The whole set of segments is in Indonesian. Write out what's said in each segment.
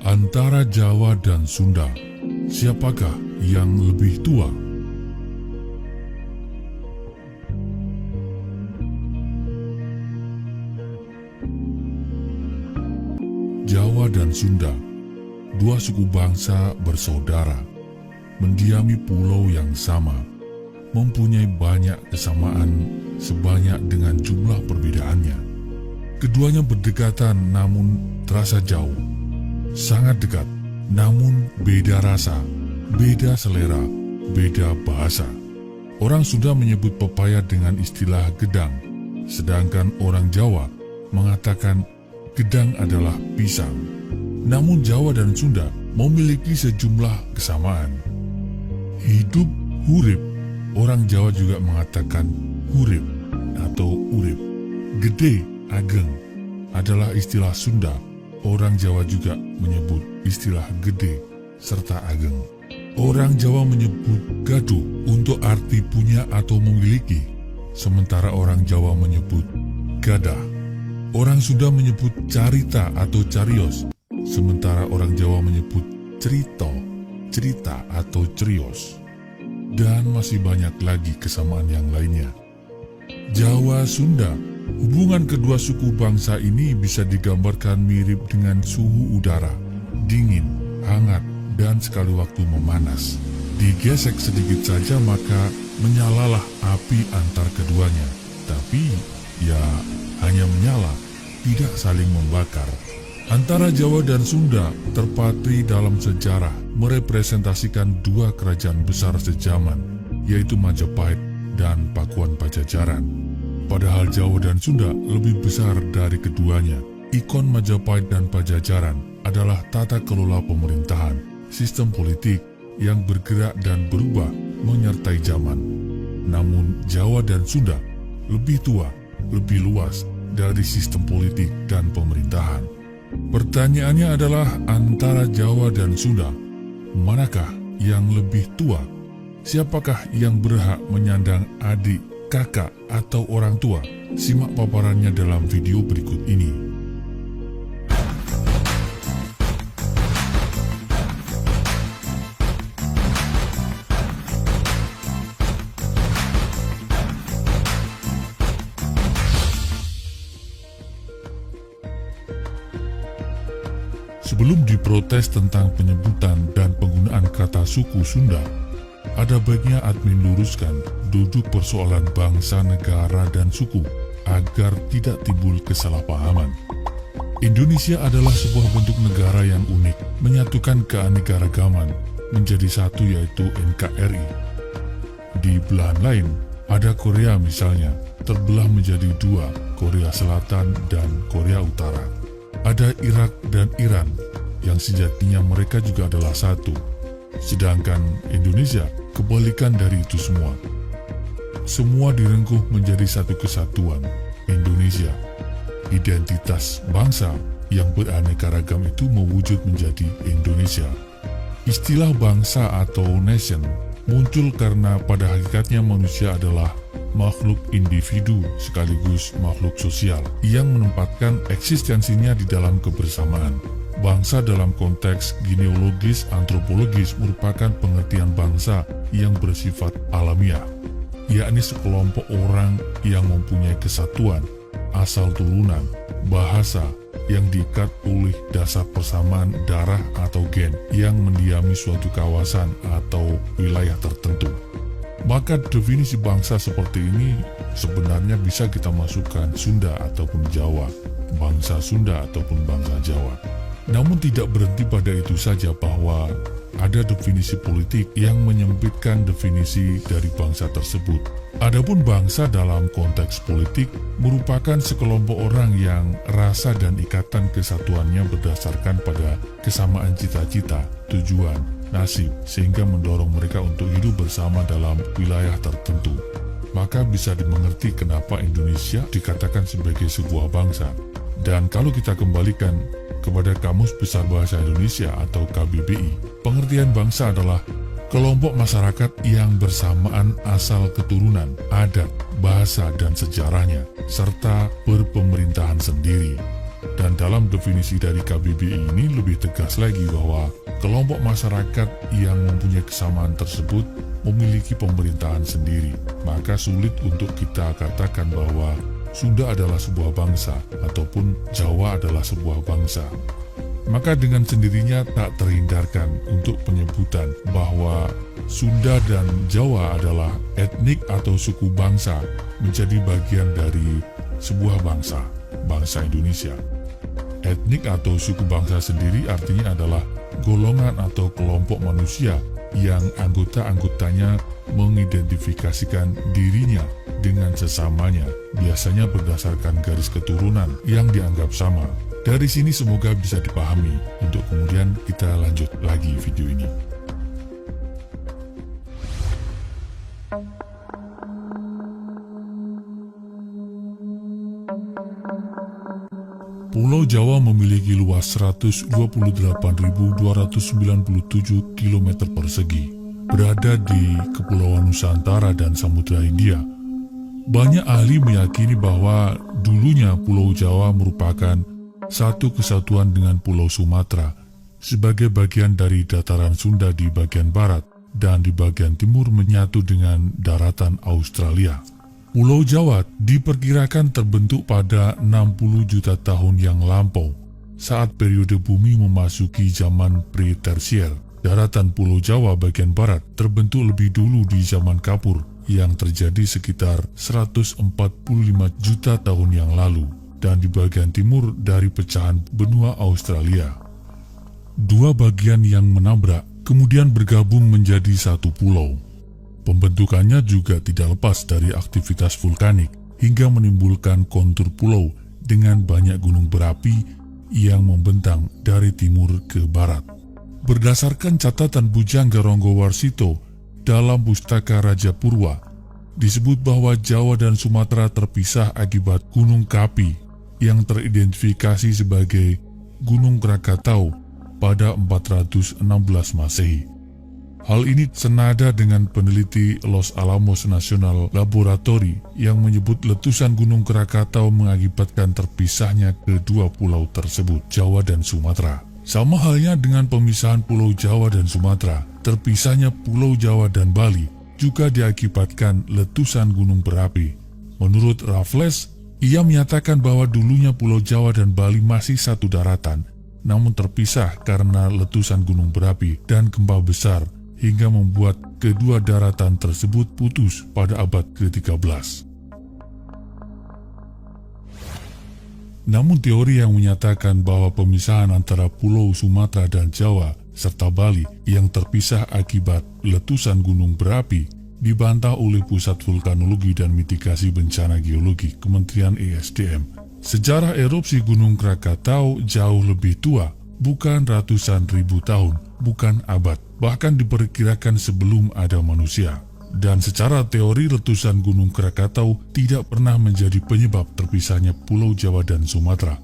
Antara Jawa dan Sunda, siapakah yang lebih tua? Jawa dan Sunda, dua suku bangsa bersaudara, mendiami pulau yang sama, mempunyai banyak kesamaan sebanyak dengan jumlah perbedaannya. Keduanya berdekatan namun terasa jauh, sangat dekat, namun beda rasa, beda selera, beda bahasa. Orang Sunda menyebut pepaya dengan istilah gedang, sedangkan orang Jawa mengatakan gedang adalah pisang. Namun Jawa dan Sunda memiliki sejumlah kesamaan. Hidup hurip, orang Jawa juga mengatakan hurip atau urip. Gede, ageng adalah istilah Sunda. Orang Jawa juga menyebut istilah gede serta ageng. Orang Jawa menyebut gaduh untuk arti punya atau memiliki, sementara orang Jawa menyebut gadah. Orang Sunda menyebut carita atau carios, sementara orang Jawa menyebut cerita, cerita atau cerios. Dan masih banyak lagi kesamaan yang lainnya. Jawa-Sunda, hubungan kedua suku bangsa ini bisa digambarkan mirip dengan suhu udara, dingin, hangat, dan sekali waktu memanas. Digesek sedikit saja maka menyalalah api antar keduanya. Tapi, ya hanya menyala, tidak saling membakar. Antara Jawa dan Sunda terpatri dalam sejarah merepresentasikan dua kerajaan besar sejaman, yaitu Majapahit dan Pakuan Pajajaran. Padahal Jawa dan Sunda lebih besar dari keduanya. Ikon Majapahit dan Pajajaran adalah tata kelola pemerintahan, sistem politik yang bergerak dan berubah menyertai zaman. Namun Jawa dan Sunda lebih tua, lebih luas dari sistem politik dan pemerintahan. Pertanyaannya adalah antara Jawa dan Sunda, manakah yang lebih tua? Siapakah yang berhak menyandang adik, kakak, atau orang tua? Simak paparannya dalam video berikut ini. Sebelum diprotes tentang penyebutan dan penggunaan kata suku Sunda, ada baiknya admin luruskan duduk persoalan bangsa, negara, dan suku agar tidak timbul kesalahpahaman. Indonesia adalah sebuah bentuk negara yang unik, menyatukan keanekaragaman menjadi satu, yaitu NKRI. Di belahan lain, ada Korea misalnya, terbelah menjadi dua, Korea Selatan dan Korea Utara. Ada Irak dan Iran, yang sejatinya mereka juga adalah satu. Sedangkan Indonesia kebalikan dari itu semua. Semua direngkuh menjadi satu kesatuan, Indonesia. Identitas bangsa yang beraneka ragam itu mewujud menjadi Indonesia. Istilah bangsa atau nation muncul karena pada hakikatnya manusia adalah makhluk individu sekaligus makhluk sosial yang menempatkan eksistensinya di dalam kebersamaan. Bangsa dalam konteks genealogis antropologis merupakan pengertian bangsa yang bersifat alamiah, yakni sekelompok orang yang mempunyai kesatuan, asal turunan, bahasa yang diikat oleh dasar persamaan darah atau gen yang mendiami suatu kawasan atau wilayah tertentu. Maka definisi bangsa seperti ini sebenarnya bisa kita masukkan Sunda ataupun Jawa, bangsa Sunda ataupun bangsa Jawa. Namun tidak berhenti pada itu saja bahwa ada definisi politik yang menyempitkan definisi dari bangsa tersebut. Adapun bangsa dalam konteks politik merupakan sekelompok orang yang rasa dan ikatan kesatuannya berdasarkan pada kesamaan cita-cita, tujuan, nasib, sehingga mendorong mereka untuk hidup bersama dalam wilayah tertentu. Maka bisa dimengerti kenapa Indonesia dikatakan sebagai sebuah bangsa. Dan kalau kita kembalikan kepada Kamus Besar Bahasa Indonesia atau KBBI, pengertian bangsa adalah kelompok masyarakat yang bersamaan asal keturunan, adat, bahasa, dan sejarahnya, serta berpemerintahan sendiri. Dan dalam definisi dari KBBI ini lebih tegas lagi bahwa kelompok masyarakat yang mempunyai kesamaan tersebut memiliki pemerintahan sendiri. Maka sulit untuk kita katakan bahwa Sunda adalah sebuah bangsa ataupun Jawa adalah sebuah bangsa. Maka dengan sendirinya tak terhindarkan untuk penyebutan bahwa Sunda dan Jawa adalah etnik atau suku bangsa menjadi bagian dari sebuah bangsa, bangsa Indonesia. Etnik atau suku bangsa sendiri artinya adalah golongan atau kelompok manusia yang anggota-anggotanya mengidentifikasikan dirinya dengan sesamanya, biasanya berdasarkan garis keturunan yang dianggap sama. Dari sini semoga bisa dipahami untuk kemudian kita lanjut lagi video ini. Pulau Jawa memiliki luas 128.297 km persegi, berada di Kepulauan Nusantara dan Samudra Hindia. Banyak ahli meyakini bahwa dulunya Pulau Jawa merupakan satu kesatuan dengan Pulau Sumatera sebagai bagian dari dataran Sunda di bagian barat dan di bagian timur menyatu dengan daratan Australia. Pulau Jawa diperkirakan terbentuk pada 60 juta tahun yang lampau saat periode bumi memasuki zaman pre-tersier. Daratan Pulau Jawa bagian barat terbentuk lebih dulu di zaman Kapur yang terjadi sekitar 145 juta tahun yang lalu dan di bagian timur dari pecahan benua Australia. Dua bagian yang menabrak kemudian bergabung menjadi satu pulau. Pembentukannya juga tidak lepas dari aktivitas vulkanik hingga menimbulkan kontur pulau dengan banyak gunung berapi yang membentang dari timur ke barat. Berdasarkan catatan Bujangga Ronggowarsito dalam Pustaka Raja Purwa, disebut bahwa Jawa dan Sumatera terpisah akibat Gunung Kapi yang teridentifikasi sebagai Gunung Krakatau pada 416 Masehi. Hal ini senada dengan peneliti Los Alamos National Laboratory yang menyebut letusan Gunung Krakatau mengakibatkan terpisahnya kedua pulau tersebut, Jawa dan Sumatera. Sama halnya dengan pemisahan Pulau Jawa dan Sumatera, terpisahnya Pulau Jawa dan Bali juga diakibatkan letusan gunung berapi. Menurut Raffles, ia menyatakan bahwa dulunya Pulau Jawa dan Bali masih satu daratan, namun terpisah karena letusan gunung berapi dan gempa besar, hingga membuat kedua daratan tersebut putus pada abad ke-13. Namun teori yang menyatakan bahwa pemisahan antara Pulau Sumatera dan Jawa serta Bali yang terpisah akibat letusan gunung berapi dibantah oleh Pusat Vulkanologi dan Mitigasi Bencana Geologi Kementerian ESDM. Sejarah erupsi Gunung Krakatau jauh lebih tua, bukan ratusan ribu tahun, bukan abad, bahkan diperkirakan sebelum ada manusia. Dan secara teori letusan Gunung Krakatau tidak pernah menjadi penyebab terpisahnya Pulau Jawa dan Sumatera.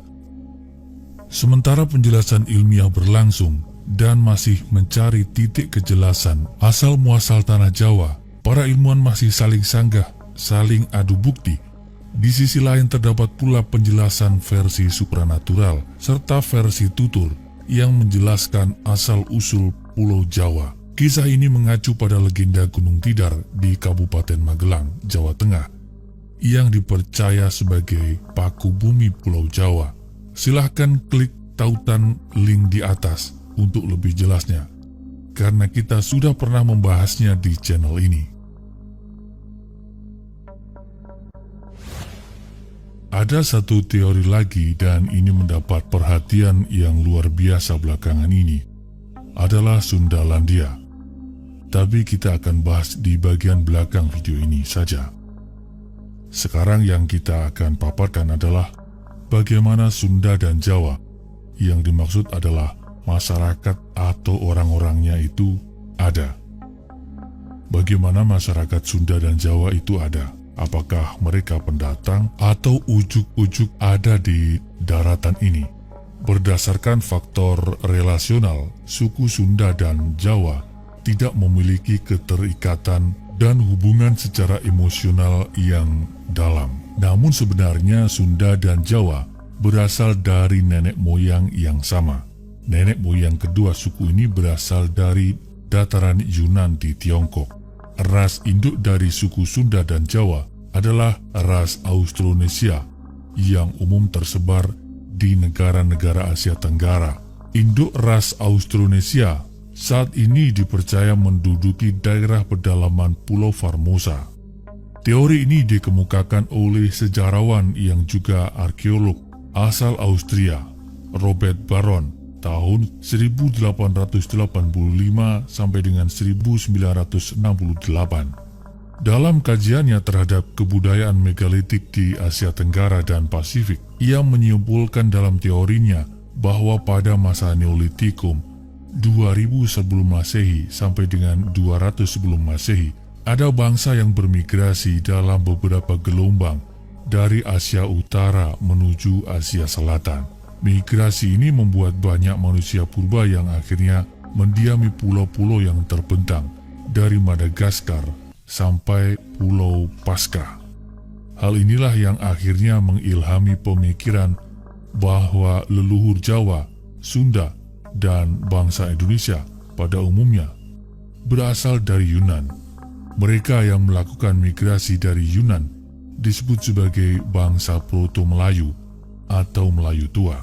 Sementara penjelasan ilmiah berlangsung dan masih mencari titik kejelasan asal-muasal tanah Jawa, para ilmuwan masih saling sanggah, saling adu bukti. Di sisi lain terdapat pula penjelasan versi supranatural serta versi tutur yang menjelaskan asal-usul Pulau Jawa. Kisah ini mengacu pada legenda Gunung Tidar di Kabupaten Magelang, Jawa Tengah, yang dipercaya sebagai paku bumi Pulau Jawa. Silahkan klik tautan link di atas untuk lebih jelasnya, karena kita sudah pernah membahasnya di channel ini. Ada satu teori lagi dan ini mendapat perhatian yang luar biasa belakangan ini, adalah Sundalandia. Tapi kita akan bahas di bagian belakang video ini saja. Sekarang yang kita akan paparkan adalah bagaimana Sunda dan Jawa, yang dimaksud adalah masyarakat atau orang-orangnya itu ada. Bagaimana masyarakat Sunda dan Jawa itu ada? Apakah mereka pendatang atau ujuk-ujuk ada di daratan ini? Berdasarkan faktor relasional, suku Sunda dan Jawa tidak memiliki keterikatan dan hubungan secara emosional yang dalam. Namun sebenarnya Sunda dan Jawa berasal dari nenek moyang yang sama. Nenek moyang kedua suku ini berasal dari dataran Yunan di Tiongkok. Ras induk dari suku Sunda dan Jawa adalah ras Austronesia yang umum tersebar di negara-negara Asia Tenggara. Induk ras Austronesia saat ini dipercaya menduduki daerah pedalaman Pulau Formosa. Teori ini dikemukakan oleh sejarawan yang juga arkeolog asal Austria, Robert Baron, tahun 1885 sampai dengan 1968. Dalam kajiannya terhadap kebudayaan megalitik di Asia Tenggara dan Pasifik, ia menyimpulkan dalam teorinya bahwa pada masa Neolitikum 2000 sebelum Masehi sampai dengan 200 sebelum Masehi, ada bangsa yang bermigrasi dalam beberapa gelombang dari Asia Utara menuju Asia Selatan. Migrasi ini membuat banyak manusia purba yang akhirnya mendiami pulau-pulau yang terbentang dari Madagaskar sampai Pulau Paskah. Hal inilah yang akhirnya mengilhami pemikiran bahwa leluhur Jawa, Sunda, dan bangsa Indonesia pada umumnya berasal dari Yunan. Mereka yang melakukan migrasi dari Yunan disebut sebagai bangsa Proto-Melayu atau Melayu Tua.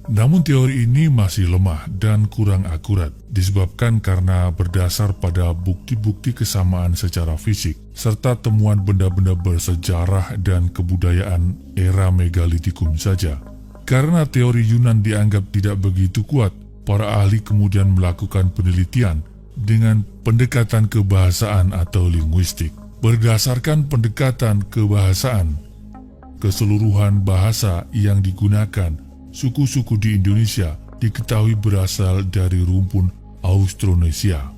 Namun teori ini masih lemah dan kurang akurat disebabkan karena berdasar pada bukti-bukti kesamaan secara fisik serta temuan benda-benda bersejarah dan kebudayaan era megalitikum saja. Karena teori Yunan dianggap tidak begitu kuat, para ahli kemudian melakukan penelitian dengan pendekatan kebahasaan atau linguistik. Berdasarkan pendekatan kebahasaan, keseluruhan bahasa yang digunakan suku-suku di Indonesia diketahui berasal dari rumpun Austronesia.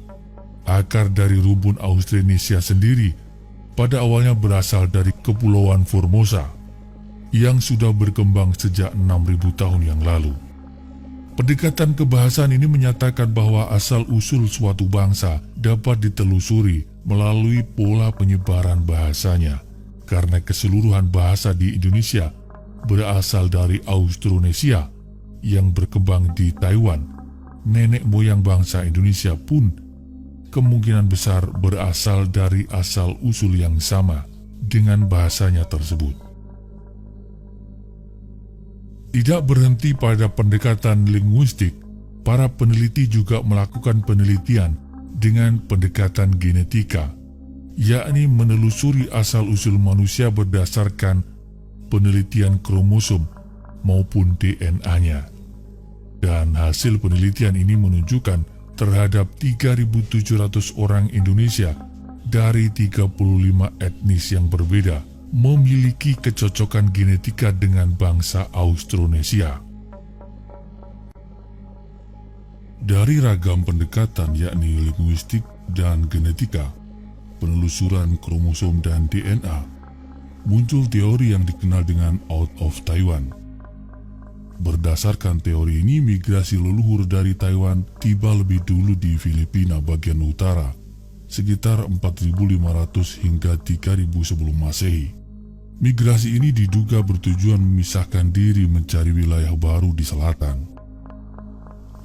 Akar dari rumpun Austronesia sendiri pada awalnya berasal dari Kepulauan Formosa yang sudah berkembang sejak 6.000 tahun yang lalu. Pendekatan kebahasaan ini menyatakan bahwa asal-usul suatu bangsa dapat ditelusuri melalui pola penyebaran bahasanya, karena keseluruhan bahasa di Indonesia berasal dari Austronesia yang berkembang di Taiwan. Nenek moyang bangsa Indonesia pun kemungkinan besar berasal dari asal-usul yang sama dengan bahasanya tersebut. Tidak berhenti pada pendekatan linguistik, para peneliti juga melakukan penelitian dengan pendekatan genetika, yakni menelusuri asal-usul manusia berdasarkan penelitian kromosom maupun DNA-nya. Dan hasil penelitian ini menunjukkan terhadap 3.700 orang Indonesia dari 35 etnis yang berbeda memiliki kecocokan genetika dengan bangsa Austronesia. Dari ragam pendekatan yakni linguistik dan genetika, penelusuran kromosom dan DNA, muncul teori yang dikenal dengan Out of Taiwan. Berdasarkan teori ini, migrasi leluhur dari Taiwan tiba lebih dulu di Filipina bagian utara, sekitar 4.500 hingga 3.000 sebelum Masehi. Migrasi ini diduga bertujuan memisahkan diri mencari wilayah baru di selatan.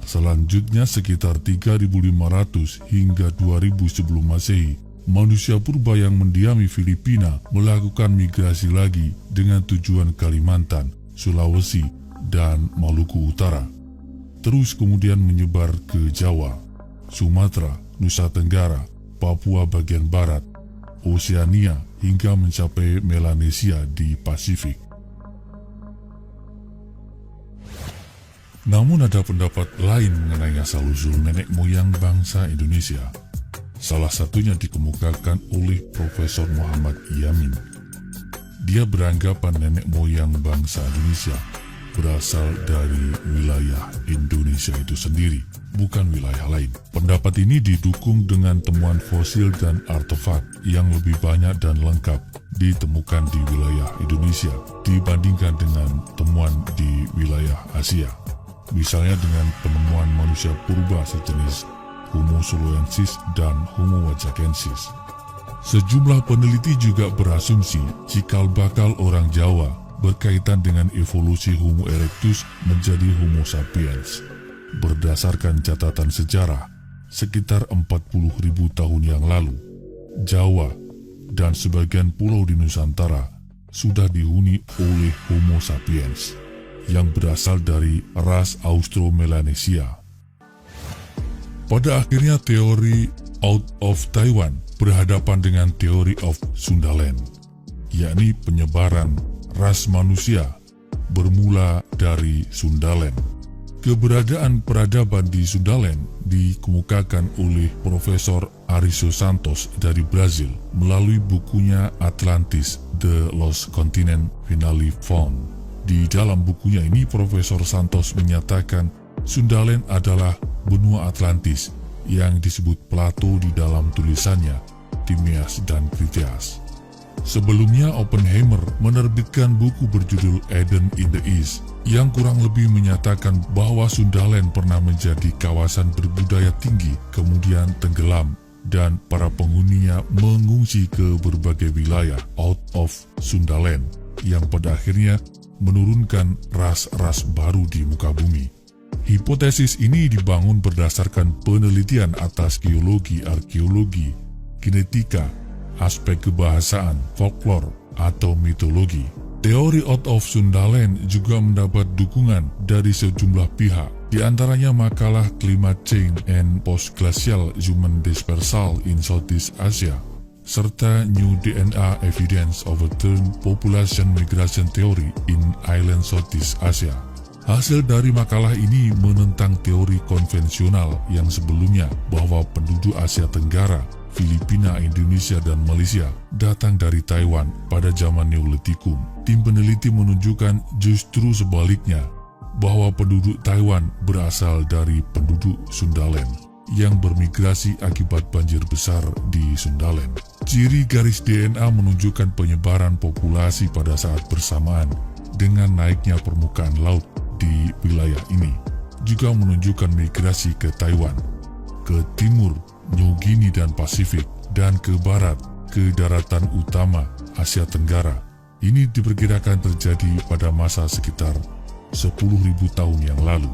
Selanjutnya sekitar 3.500 hingga 2.000 sebelum Masehi, manusia purba yang mendiami Filipina melakukan migrasi lagi dengan tujuan Kalimantan, Sulawesi, dan Maluku Utara. Terus kemudian menyebar ke Jawa, Sumatera, Nusa Tenggara, Papua bagian barat, Oseania, hingga mencapai Melanesia di Pasifik. Namun ada pendapat lain mengenai asal-usul nenek moyang bangsa Indonesia. Salah satunya dikemukakan oleh Profesor Muhammad Yamin. Dia beranggapan nenek moyang bangsa Indonesia berasal dari wilayah Indonesia itu sendiri, bukan wilayah lain. Pendapat ini didukung dengan temuan fosil dan artefak yang lebih banyak dan lengkap ditemukan di wilayah Indonesia dibandingkan dengan temuan di wilayah Asia. Misalnya dengan penemuan manusia purba sejenis Homo soloensis dan Homo wajakensis. Sejumlah peneliti juga berasumsi cikal bakal orang Jawa berkaitan dengan evolusi Homo erectus menjadi Homo sapiens. Berdasarkan catatan sejarah, sekitar 40.000 tahun yang lalu, Jawa dan sebagian pulau di Nusantara sudah dihuni oleh Homo sapiens yang berasal dari ras Austro-Melanesia. Pada akhirnya teori Out of Taiwan berhadapan dengan teori of Sundaland, yakni penyebaran ras manusia bermula dari Sundaland. Keberadaan peradaban di Sundaland dikemukakan oleh Profesor Ariso Santos dari Brazil melalui bukunya Atlantis, The Lost Continent Finally Found. Di dalam bukunya ini, Profesor Santos menyatakan Sundaland adalah benua Atlantis yang disebut Plato di dalam tulisannya Timaeus dan Critias. Sebelumnya, Oppenheimer menerbitkan buku berjudul Eden in the East yang kurang lebih menyatakan bahwa Sundaland pernah menjadi kawasan berbudaya tinggi, kemudian tenggelam, dan para penghuninya mengungsi ke berbagai wilayah out of Sundaland yang pada akhirnya menurunkan ras-ras baru di muka bumi. Hipotesis ini dibangun berdasarkan penelitian atas geologi, arkeologi, genetika, aspek kebahasaan, folklore, atau mitologi. Teori Out of Sundaland juga mendapat dukungan dari sejumlah pihak, di antaranya makalah Climate Change and Post-Glacial Human Dispersal in Southeast Asia, serta New DNA Evidence Overturn Population Migration Theory in Island Southeast Asia. Hasil dari makalah ini menentang teori konvensional yang sebelumnya bahwa penduduk Asia Tenggara, Filipina, Indonesia, dan Malaysia datang dari Taiwan pada zaman Neolitikum. Tim peneliti menunjukkan justru sebaliknya, bahwa penduduk Taiwan berasal dari penduduk Sundaland yang bermigrasi akibat banjir besar di Sundaland. Ciri garis DNA menunjukkan penyebaran populasi pada saat bersamaan dengan naiknya permukaan laut di wilayah ini, juga menunjukkan migrasi ke Taiwan, ke timur, New Guinea dan Pasifik, dan ke barat, ke daratan utama Asia Tenggara. Ini diperkirakan terjadi pada masa sekitar 10.000 tahun yang lalu.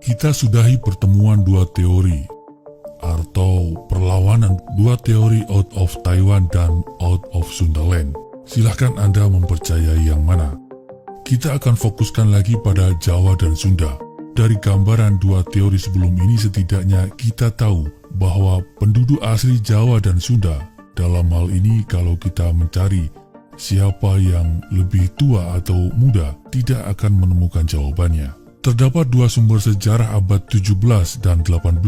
Kita sudahi pertemuan dua teori atau perlawanan dua teori Out of Taiwan dan Out of Sundaland. Silahkan Anda mempercayai yang mana. Kita akan fokuskan lagi pada Jawa dan Sunda. Dari gambaran dua teori sebelum ini, setidaknya kita tahu bahwa penduduk asli Jawa dan Sunda, dalam hal ini kalau kita mencari siapa yang lebih tua atau muda, tidak akan menemukan jawabannya. Terdapat dua sumber sejarah abad 17 dan 18,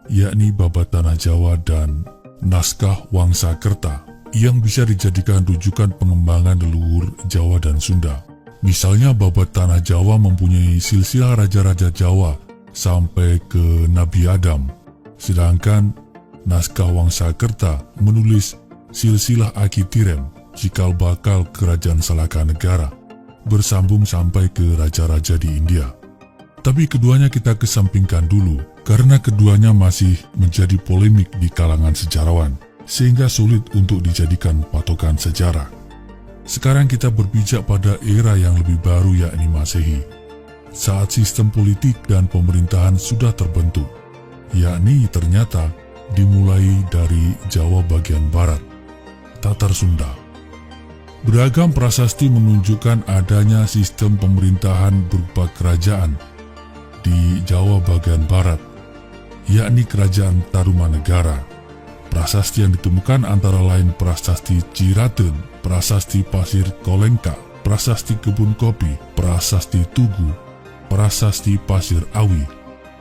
yakni Babat Tanah Jawa dan Naskah Wangsakerta, yang bisa dijadikan rujukan pengembangan leluhur Jawa dan Sunda. Misalnya, Babat Tanah Jawa mempunyai silsilah raja-raja Jawa sampai ke Nabi Adam, sedangkan Naskah Wangsakerta menulis silsilah Aki Tirem, cikal bakal kerajaan Salaka Negara, bersambung sampai ke raja-raja di India. Tapi keduanya kita kesampingkan dulu, karena keduanya masih menjadi polemik di kalangan sejarawan, sehingga sulit untuk dijadikan patokan sejarah. Sekarang kita berpijak pada era yang lebih baru, yakni Masehi, saat sistem politik dan pemerintahan sudah terbentuk, yakni ternyata dimulai dari Jawa bagian barat, Tatar Sunda. Beragam prasasti menunjukkan adanya sistem pemerintahan berupa kerajaan di Jawa bagian barat, yakni Kerajaan Tarumanegara. Prasasti yang ditemukan antara lain Prasasti Ciraten, Prasasti Pasir Kolengka, Prasasti Kebun Kopi, Prasasti Tugu, Prasasti Pasir Awi,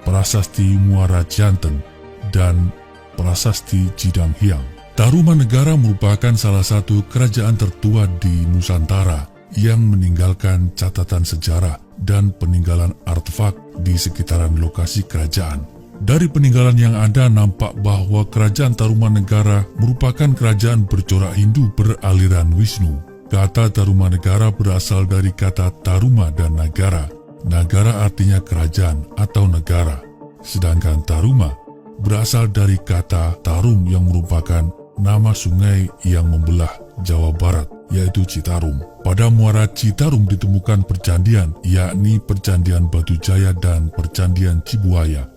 Prasasti Muara Janten, dan Prasasti Cidang Hiang. Tarumanegara merupakan salah satu kerajaan tertua di Nusantara yang meninggalkan catatan sejarah dan peninggalan artefak di sekitaran lokasi kerajaan. Dari peninggalan yang ada nampak bahwa kerajaan Tarumanegara merupakan kerajaan bercorak Hindu beraliran Wisnu. Kata Tarumanegara berasal dari kata Taruma dan Nagara, Nagara artinya kerajaan atau negara, sedangkan Taruma berasal dari kata Tarum yang merupakan nama sungai yang membelah Jawa Barat, yaitu Citarum. Pada muara Citarum ditemukan percandian, yakni Percandian Batu Jaya dan Percandian Cibuaya.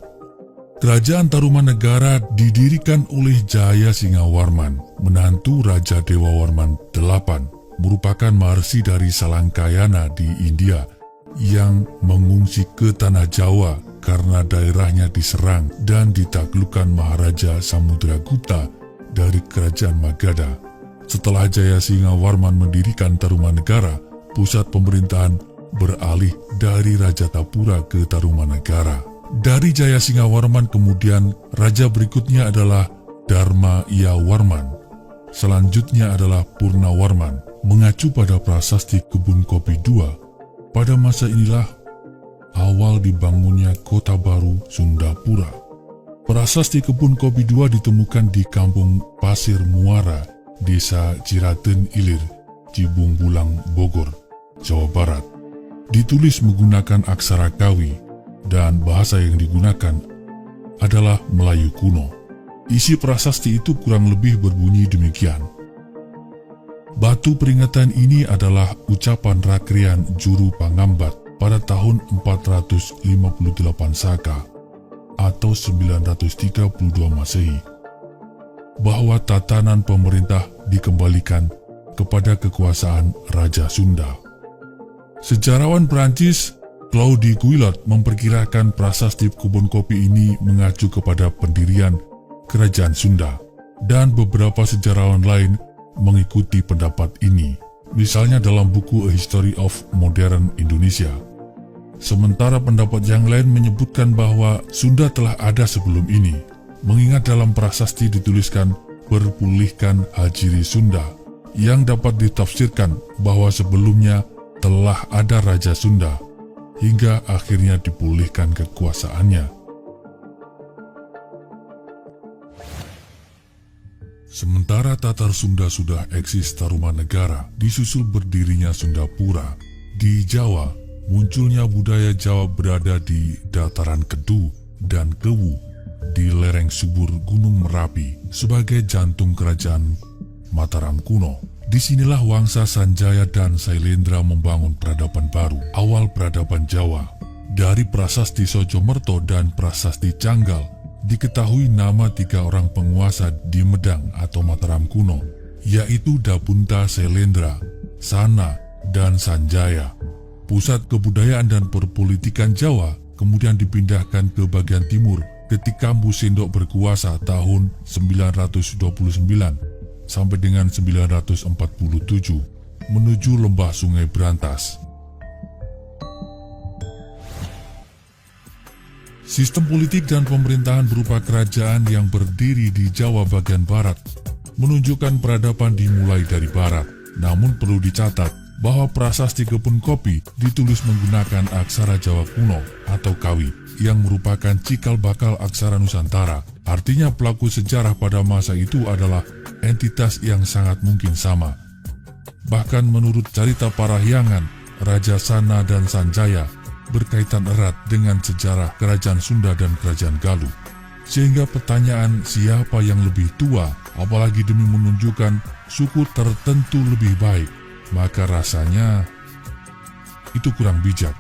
Kerajaan Tarumanegara didirikan oleh Jaya Singawarman, menantu Raja Dewa Warman VIII, merupakan maharsi dari Salangkayana di India yang mengungsi ke Tanah Jawa karena daerahnya diserang dan ditaklukkan Maharaja Samudragupta dari Kerajaan Magadha. Setelah Jaya Singawarman mendirikan Tarumanegara, pusat pemerintahan beralih dari Rajatapura ke Tarumanegara. Dari Jaya Singawarman kemudian raja berikutnya adalah Dharma Iyawarman. Selanjutnya adalah Purnawarman. Mengacu pada prasasti Kebun Kopi II, pada masa inilah awal dibangunnya kota baru Sundapura. Prasasti Kebun Kopi II ditemukan di Kampung Pasir Muara, Desa Ciraten Ilir, Cibung Bulang, Bogor, Jawa Barat. Ditulis menggunakan aksara Kawi dan bahasa yang digunakan adalah Melayu kuno. Isi prasasti itu kurang lebih berbunyi demikian. Batu peringatan ini adalah ucapan Rakrian Juru Pangambat pada tahun 458 Saka atau 932 Masehi, bahwa tatanan pemerintah dikembalikan kepada kekuasaan Raja Sunda. Sejarawan Prancis Claude Guillot memperkirakan prasasti Kebun Kopi ini mengacu kepada pendirian Kerajaan Sunda, dan beberapa sejarawan lain mengikuti pendapat ini, misalnya dalam buku A History of Modern Indonesia. Sementara pendapat yang lain menyebutkan bahwa Sunda telah ada sebelum ini, mengingat dalam prasasti dituliskan berpulihkan Hajiri Sunda, yang dapat ditafsirkan bahwa sebelumnya telah ada Raja Sunda, hingga akhirnya dipulihkan kekuasaannya. Sementara Tatar Sunda sudah eksis Tarumanegara, disusul berdirinya Sundapura. Di Jawa, munculnya budaya Jawa berada di dataran Kedu dan Kewu, di lereng subur Gunung Merapi, sebagai jantung kerajaan Mataram kuno. Disinilah Wangsa Sanjaya dan Sailendra membangun peradaban baru, awal peradaban Jawa. Dari prasasti Sojomerto dan prasasti Canggal, diketahui nama 3 orang penguasa di Medang atau Mataram kuno, yaitu Dabunta Sailendra, Sana, dan Sanjaya. Pusat kebudayaan dan perpolitikan Jawa kemudian dipindahkan ke bagian timur ketika Mpu Sindok berkuasa tahun 929 sampai dengan 947 menuju lembah Sungai Brantas. Sistem politik dan pemerintahan berupa kerajaan yang berdiri di Jawa bagian barat menunjukkan peradaban dimulai dari barat. Namun perlu dicatat bahwa prasasti Kebun Kopi ditulis menggunakan aksara Jawa kuno atau Kawi yang merupakan cikal bakal aksara Nusantara. Artinya pelaku sejarah pada masa itu adalah entitas yang sangat mungkin sama. Bahkan menurut cerita Parahyangan, Raja Sana dan Sanjaya berkaitan erat dengan sejarah Kerajaan Sunda dan Kerajaan Galuh. Sehingga pertanyaan siapa yang lebih tua, apalagi demi menunjukkan suku tertentu lebih baik, maka rasanya itu kurang bijak.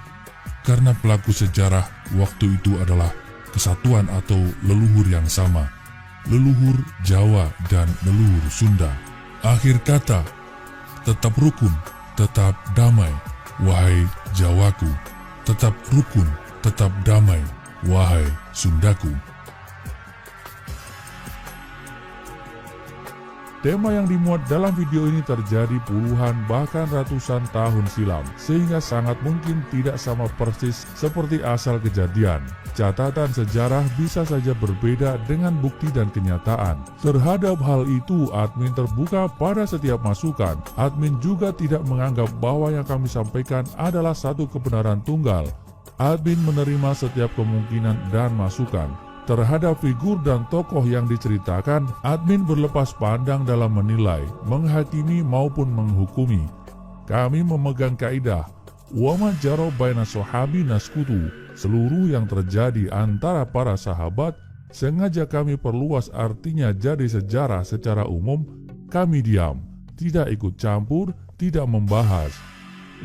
Karena pelaku sejarah waktu itu adalah kesatuan atau leluhur yang sama, leluhur Jawa dan leluhur Sunda. Akhir kata, tetap rukun, tetap damai, wahai Jawaku. Tetap rukun, tetap damai, wahai Sundaku. Tema yang dimuat dalam video ini terjadi puluhan bahkan ratusan tahun silam, sehingga sangat mungkin tidak sama persis seperti asal kejadian. Catatan sejarah bisa saja berbeda dengan bukti dan kenyataan. Terhadap hal itu, admin terbuka pada setiap masukan. Admin juga tidak menganggap bahwa yang kami sampaikan adalah satu kebenaran tunggal. Admin menerima setiap kemungkinan dan masukan. Terhadap figur dan tokoh yang diceritakan, admin berlepas pandang dalam menilai, menghakimi maupun menghukumi. Kami memegang kaidah, Wa ma jara baina sahabi naskutu. Seluruh yang terjadi antara para sahabat sengaja kami perluas, artinya jadi sejarah secara umum. Kami diam, tidak ikut campur, tidak membahas.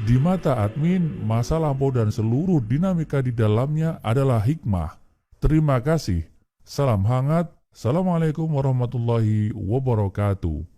Di mata admin, masa lampau dan seluruh dinamika di dalamnya adalah hikmah. Terima kasih. Salam hangat. Assalamualaikum warahmatullahi wabarakatuh.